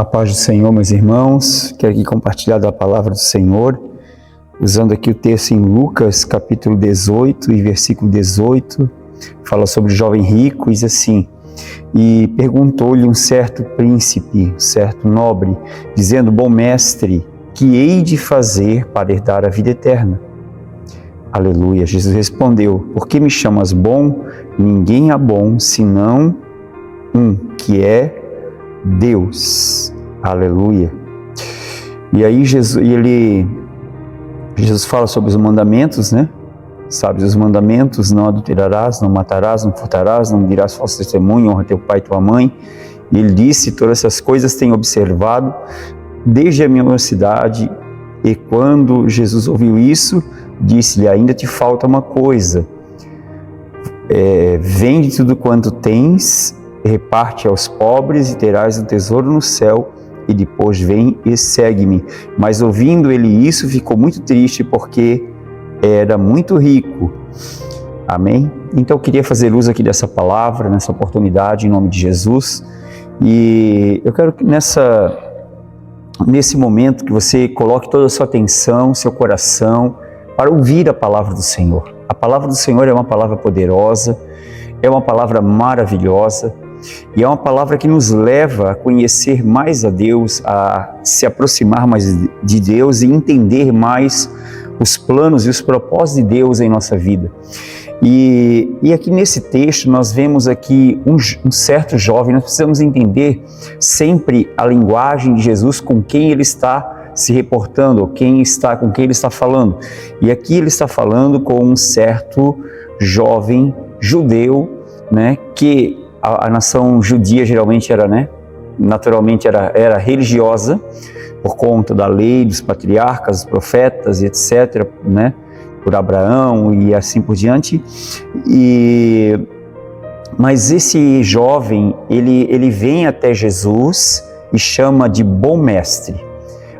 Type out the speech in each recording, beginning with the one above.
A paz do Senhor, meus irmãos. Quero aqui compartilhar da palavra do Senhor, usando aqui o texto em Lucas, capítulo 18 e versículo 18, fala sobre o jovem rico, diz assim: e perguntou-lhe um certo príncipe, um certo nobre, dizendo: bom mestre, que hei de fazer para herdar a vida eterna? Aleluia. Jesus respondeu: por que me chamas bom? Ninguém é bom, senão um, que é Deus. Aleluia. E aí Jesus fala sobre os mandamentos, né? Sabe, os mandamentos: não adulterarás, não matarás, não furtarás, não dirás falso testemunho, honra teu pai e tua mãe. E ele disse: todas essas coisas tenho observado desde a minha mocidade. E quando Jesus ouviu isso, disse-lhe: ainda te falta uma coisa. Vende tudo quanto tens, reparte aos pobres e terás um tesouro no céu, e depois vem e segue-me. Mas ouvindo ele isso, ficou muito triste, porque era muito rico. Amém? Então eu queria fazer uso aqui dessa palavra, nessa oportunidade, em nome de Jesus. E eu quero que nesse momento que você coloque toda a sua atenção, seu coração, para ouvir a palavra do Senhor. A palavra do Senhor é uma palavra poderosa, é uma palavra maravilhosa, e é uma palavra que nos leva a conhecer mais a Deus, a se aproximar mais de Deus e entender mais os planos e os propósitos de Deus em nossa vida. E aqui nesse texto nós vemos aqui um certo jovem. Nós precisamos entender sempre a linguagem de Jesus, com quem ele está se reportando, com quem ele está falando. E aqui ele está falando com um certo jovem judeu, né, que a nação judia geralmente era, né, naturalmente era religiosa, por conta da lei dos patriarcas, dos profetas e etc., né, por Abraão e assim por diante. Mas esse jovem, ele vem até Jesus e chama de bom mestre.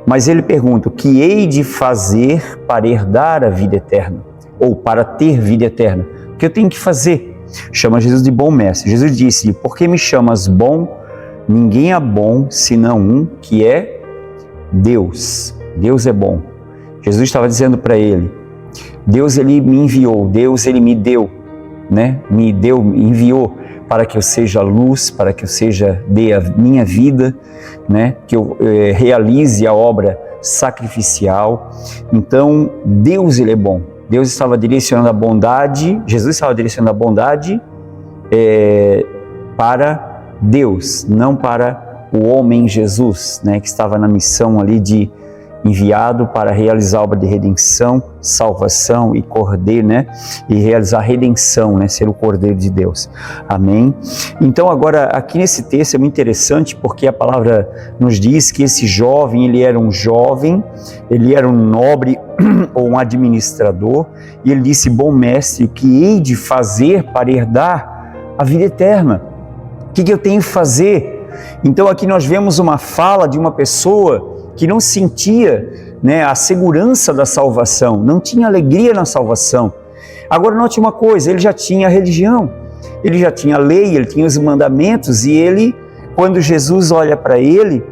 Mas ele pergunta: o que hei de fazer para herdar a vida eterna? Ou para ter vida eterna? O que eu tenho que fazer? Chama Jesus de bom mestre. Jesus disse-lhe: por que me chamas bom? Ninguém é bom, senão um, que é Deus. Deus é bom. Jesus estava dizendo para ele: Deus, ele me enviou, Deus, ele me deu, né? Me enviou para que eu seja luz, para que eu dê a minha vida, né? Que eu realize a obra sacrificial. Então, Deus, ele é bom. Deus estava direcionando a bondade, Jesus estava direcionando a bondade para Deus, não para o homem Jesus, né? Que estava na missão ali de enviado para realizar a obra de redenção, salvação e cordeiro, né? E realizar a redenção, né? Ser o cordeiro de Deus. Amém? Então agora aqui nesse texto é muito interessante, porque a palavra nos diz que esse jovem, ele era um nobre ou um administrador, e ele disse: bom mestre, o que hei de fazer para herdar a vida eterna? O que eu tenho que fazer? Então aqui nós vemos uma fala de uma pessoa que não sentia, né, a segurança da salvação, não tinha alegria na salvação. Agora note uma coisa: ele já tinha a religião, ele já tinha a lei, ele tinha os mandamentos, e ele, quando Jesus olha para ele,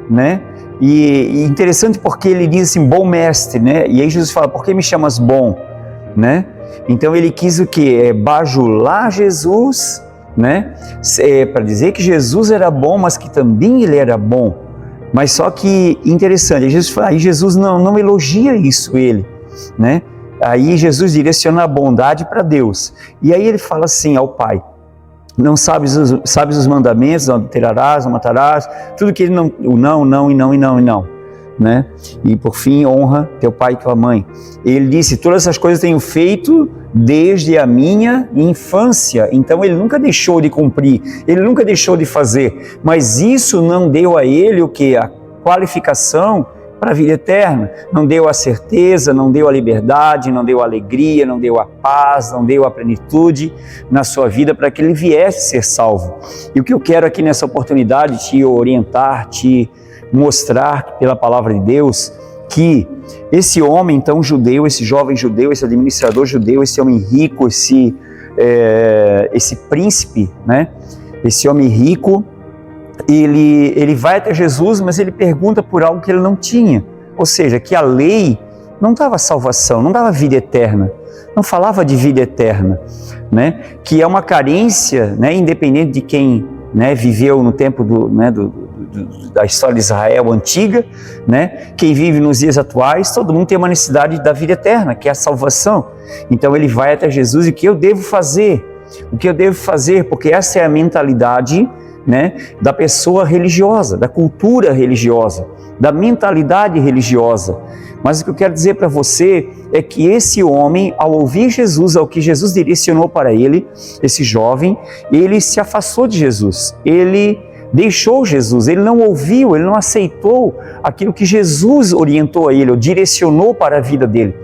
né, e interessante porque ele diz assim: bom mestre, né, e aí Jesus fala: por que me chamas bom, né? Então ele quis o quê? Bajular Jesus, né, para dizer que Jesus era bom, mas que também ele era bom. Mas só que interessante, aí Jesus não elogia isso, ele, né? Aí Jesus direciona a bondade para Deus. E aí ele fala assim ao Pai: não sabes os mandamentos, não adulterarás, não matarás, tudo que ele não, né? E por fim, honra teu pai e tua mãe. Ele disse: todas essas coisas tenho feito desde a minha infância. Então ele nunca deixou de cumprir, ele nunca deixou de fazer, mas isso não deu a ele o que? A qualificação para a vida eterna. Não deu a certeza, não deu a liberdade, não deu a alegria, não deu a paz, não deu a plenitude na sua vida para que ele viesse ser salvo. E o que eu quero aqui nessa oportunidade te orientar, te mostrar pela palavra de Deus, que esse homem então judeu, esse jovem judeu, esse administrador judeu, esse homem rico, esse príncipe, né? Esse homem rico, ele vai até Jesus, mas ele pergunta por algo que ele não tinha. Ou seja, que a lei não dava salvação, não dava vida eterna, não falava de vida eterna, né? Que é uma carência, né? Independente de quem, né, viveu no tempo da história de Israel antiga, né? Quem vive nos dias atuais, todo mundo tem uma necessidade da vida eterna, que é a salvação. Então ele vai até Jesus e o que eu devo fazer? O que eu devo fazer? Porque essa é a mentalidade, né, da pessoa religiosa, da cultura religiosa, da mentalidade religiosa. Mas o que eu quero dizer para você é que esse homem, ao ouvir Jesus, ao que Jesus direcionou para ele, esse jovem, ele se afastou de Jesus, ele deixou Jesus, ele não ouviu, ele não aceitou aquilo que Jesus orientou a ele, ou direcionou para a vida dele.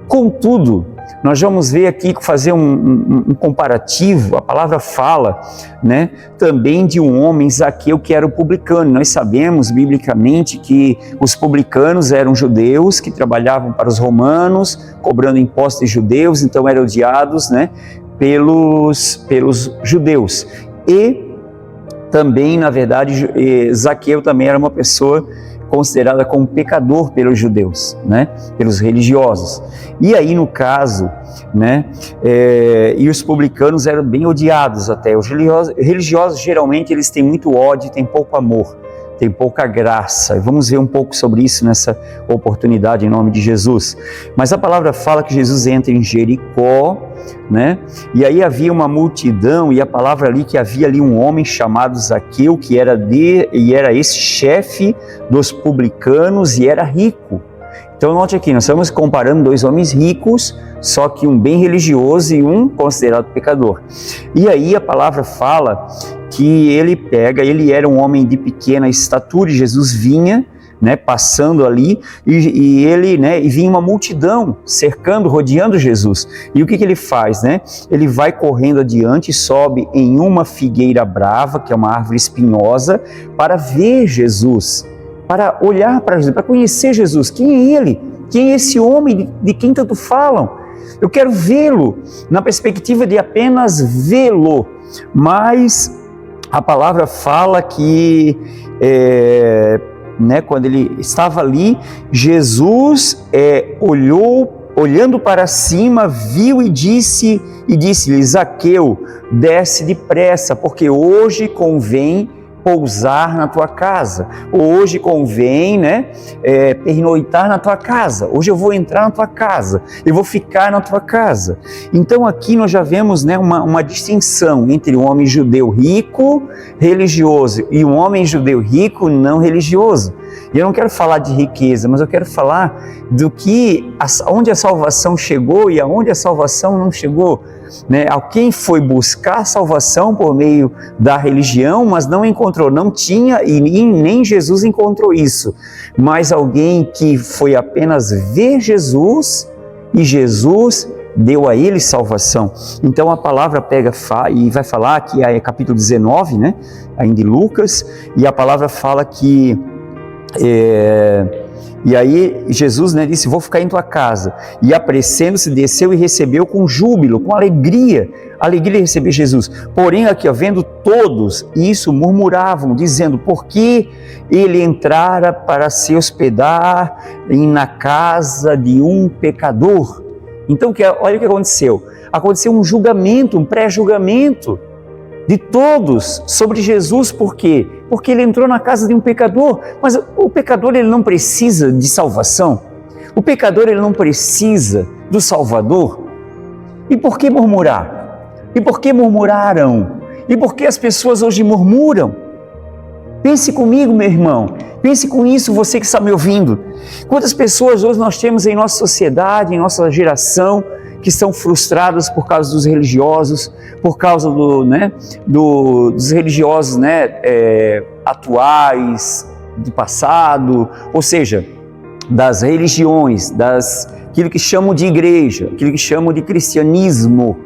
Contudo, nós vamos ver aqui, fazer um comparativo, a palavra fala, né, também de um homem, Zaqueu, que era o publicano. Nós sabemos, biblicamente, que os publicanos eram judeus que trabalhavam para os romanos, cobrando impostos de judeus, então eram odiados, né, pelos judeus. E também, na verdade, Zaqueu também era uma pessoa considerada como pecador pelos judeus, né, pelos religiosos. E aí, no caso, né, e os publicanos eram bem odiados até. Os religiosos, geralmente, eles têm muito ódio, têm pouco amor, têm pouca graça. Vamos ver um pouco sobre isso nessa oportunidade, em nome de Jesus. Mas a palavra fala que Jesus entra em Jericó, né? E aí havia uma multidão, e a palavra ali que havia ali um homem chamado Zaqueu, que era esse chefe dos publicanos e era rico. Então note aqui, nós estamos comparando dois homens ricos, só que um bem religioso e um considerado pecador. E aí a palavra fala que ele era um homem de pequena estatura, e Jesus vinha, né, passando ali, e ele, né, e vinha uma multidão cercando, rodeando Jesus. E o que ele faz, né? Ele vai correndo adiante, sobe em uma figueira brava, que é uma árvore espinhosa, para ver Jesus, para olhar para Jesus, para conhecer Jesus. Quem é ele? Quem é esse homem de quem tanto falam? Eu quero vê-lo, na perspectiva de apenas vê-lo. Mas a palavra fala que quando ele estava ali, Jesus olhando para cima, viu e disse-lhe: Zaqueu, desce depressa, porque hoje convém pousar na tua casa, hoje convém, né, pernoitar na tua casa, hoje eu vou entrar na tua casa, eu vou ficar na tua casa. Então aqui nós já vemos, né, uma distinção entre um homem judeu rico, religioso, e um homem judeu rico, não religioso. E eu não quero falar de riqueza, mas eu quero falar do que, onde a salvação chegou e aonde a salvação não chegou. Né? Alguém foi buscar salvação por meio da religião, mas não encontrou, não tinha, e nem Jesus encontrou isso. Mas alguém que foi apenas ver Jesus, e Jesus deu a ele salvação. Então a palavra pega e vai falar que é capítulo 19, né? Ainda em Lucas, e a palavra fala que e aí Jesus, né, disse: vou ficar em tua casa. E apressando-se, desceu e recebeu com júbilo, com alegria de receber Jesus. Porém aqui, vendo todos isso, murmuravam, dizendo: por que ele entrara para se hospedar na casa de um pecador? Então olha o que aconteceu. Aconteceu um julgamento, um pré-julgamento de todos sobre Jesus. Por quê? Porque ele entrou na casa de um pecador. Mas o pecador, ele não precisa de salvação. O pecador, ele não precisa do Salvador. E por que murmurar? E por que murmuraram? E por que as pessoas hoje murmuram? Pense comigo, meu irmão. Pense com isso, você que está me ouvindo. Quantas pessoas hoje nós temos em nossa sociedade, em nossa geração, que estão frustradas por causa dos religiosos, por causa dos religiosos, atuais, do passado, ou seja, das religiões, aquilo que chamam de igreja, aquilo que chamam de cristianismo,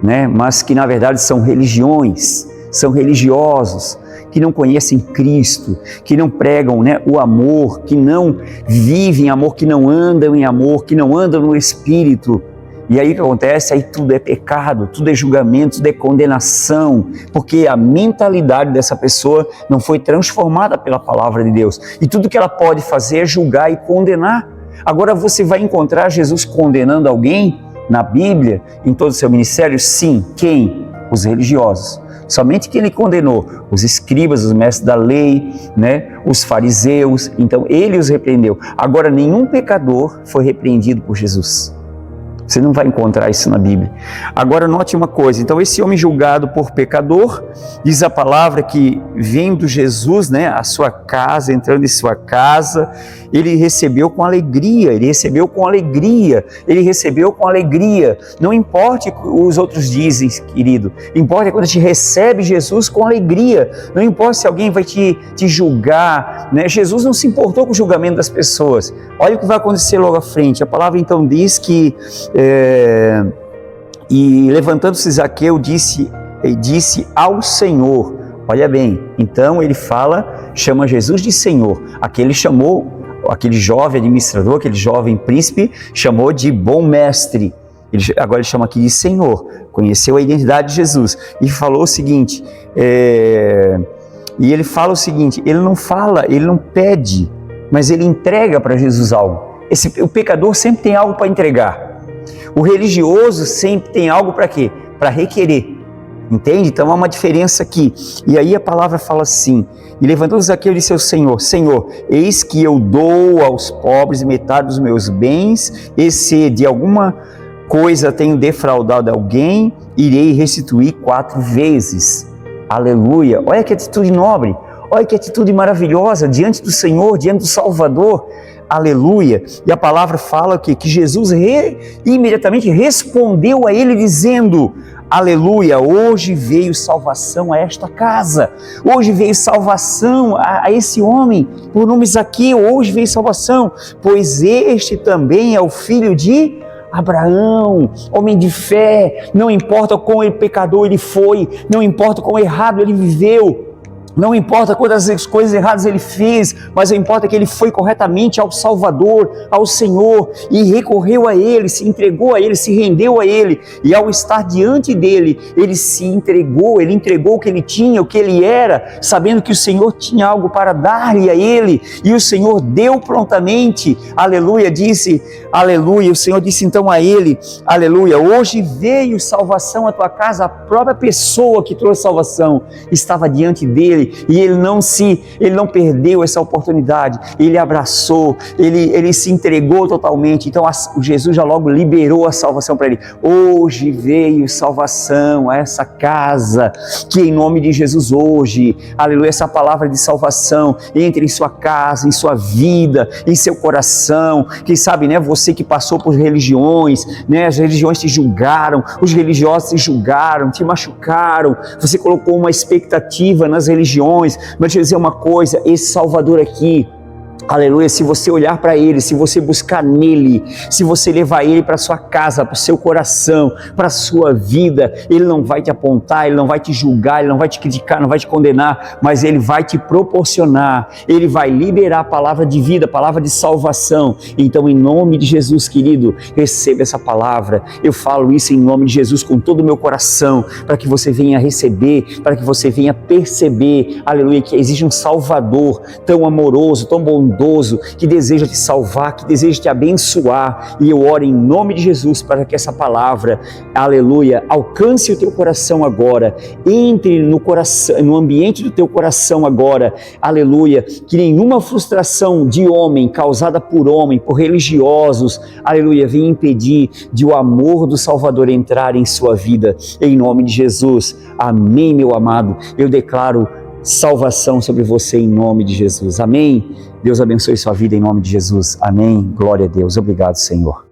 né? Mas que na verdade são religiões, são religiosos, que não conhecem Cristo, que não pregam, né, o amor, que não vivem amor, que não andam em amor, que não andam no Espírito. E aí o que acontece? Aí tudo é pecado, tudo é julgamento, tudo é condenação, porque a mentalidade dessa pessoa não foi transformada pela palavra de Deus. E tudo que ela pode fazer é julgar e condenar. Agora você vai encontrar Jesus condenando alguém na Bíblia, em todo o seu ministério? Sim. Quem? Os religiosos. Somente quem ele condenou? Os escribas, os mestres da lei, né? Os fariseus. Então ele os repreendeu. Agora nenhum pecador foi repreendido por Jesus. Você não vai encontrar isso na Bíblia. Agora note uma coisa, então esse homem julgado por pecador, diz a palavra que vendo Jesus, né, a sua casa, entrando em sua casa, ele recebeu com alegria, ele recebeu com alegria, ele recebeu com alegria. Não importa o que os outros dizem, querido, importa quando a gente recebe Jesus com alegria. Não importa se alguém vai te julgar, né? Jesus não se importou com o julgamento das pessoas. Olha o que vai acontecer logo à frente. A palavra então diz que e levantando-se Zaqueu disse ao Senhor, olha bem, então ele chama Jesus de Senhor. Aquele jovem administrador, aquele jovem príncipe, chamou de bom mestre. Agora ele chama aqui de Senhor, conheceu a identidade de Jesus e falou o seguinte, e ele fala o seguinte, ele não pede, mas ele entrega para Jesus algo. O pecador sempre tem algo para entregar. O religioso sempre tem algo para quê? Para requerer. Entende? Então há uma diferença aqui. E aí a palavra fala assim, e levantou-se Zaqueu e disse ao Senhor, Senhor, eis que eu dou aos pobres metade dos meus bens, e se de alguma coisa tenho defraudado alguém, irei restituir 4 vezes. Aleluia! Olha que atitude nobre, olha que atitude maravilhosa diante do Senhor, diante do Salvador. Aleluia! E a palavra fala que Jesus imediatamente respondeu a ele dizendo, aleluia, hoje veio salvação a esta casa, hoje veio salvação a esse homem, por nome Zaqueu, hoje veio salvação, pois este também é o filho de Abraão, homem de fé. Não importa quão pecador ele foi, não importa quão errado ele viveu, não importa quantas coisas erradas ele fez, mas importa que ele foi corretamente ao Salvador, ao Senhor, e recorreu a Ele, se entregou a Ele, se rendeu a Ele, e ao estar diante dEle, ele se entregou, ele entregou o que ele tinha, o que ele era, sabendo que o Senhor tinha algo para dar-lhe a ele, e o Senhor deu prontamente, aleluia, aleluia, o Senhor disse então a ele, aleluia, hoje veio salvação à tua casa, a própria pessoa que trouxe salvação estava diante dele, e ele não perdeu essa oportunidade, ele abraçou, ele se entregou totalmente. Então Jesus já logo liberou a salvação para ele. Hoje veio salvação a essa casa, que em nome de Jesus hoje, aleluia, essa palavra de salvação entre em sua casa, em sua vida, em seu coração. Quem sabe, né, você que passou por religiões, né, as religiões te julgaram, os religiosos te julgaram, te machucaram, você colocou uma expectativa nas religiões, mas te dizer uma coisa, esse Salvador aqui, aleluia, se você olhar para Ele, se você buscar nele, se você levar Ele para sua casa, para o seu coração, para a sua vida, Ele não vai te apontar, Ele não vai te julgar, Ele não vai te criticar, não vai te condenar, mas Ele vai te proporcionar, Ele vai liberar a palavra de vida, a palavra de salvação. Então, em nome de Jesus, querido, receba essa palavra. Eu falo isso em nome de Jesus com todo o meu coração, para que você venha receber, para que você venha perceber, aleluia, que existe um Salvador tão amoroso, tão bondoso, que deseja te salvar, que deseja te abençoar, e eu oro em nome de Jesus para que essa palavra, aleluia, alcance o teu coração agora, entre no coração, no ambiente do teu coração agora, aleluia, que nenhuma frustração de homem, causada por homem, por religiosos, aleluia, venha impedir de o amor do Salvador entrar em sua vida, em nome de Jesus. Amém, meu amado. Eu declaro salvação sobre você em nome de Jesus. Amém. Deus abençoe sua vida em nome de Jesus. Amém. Glória a Deus. Obrigado, Senhor.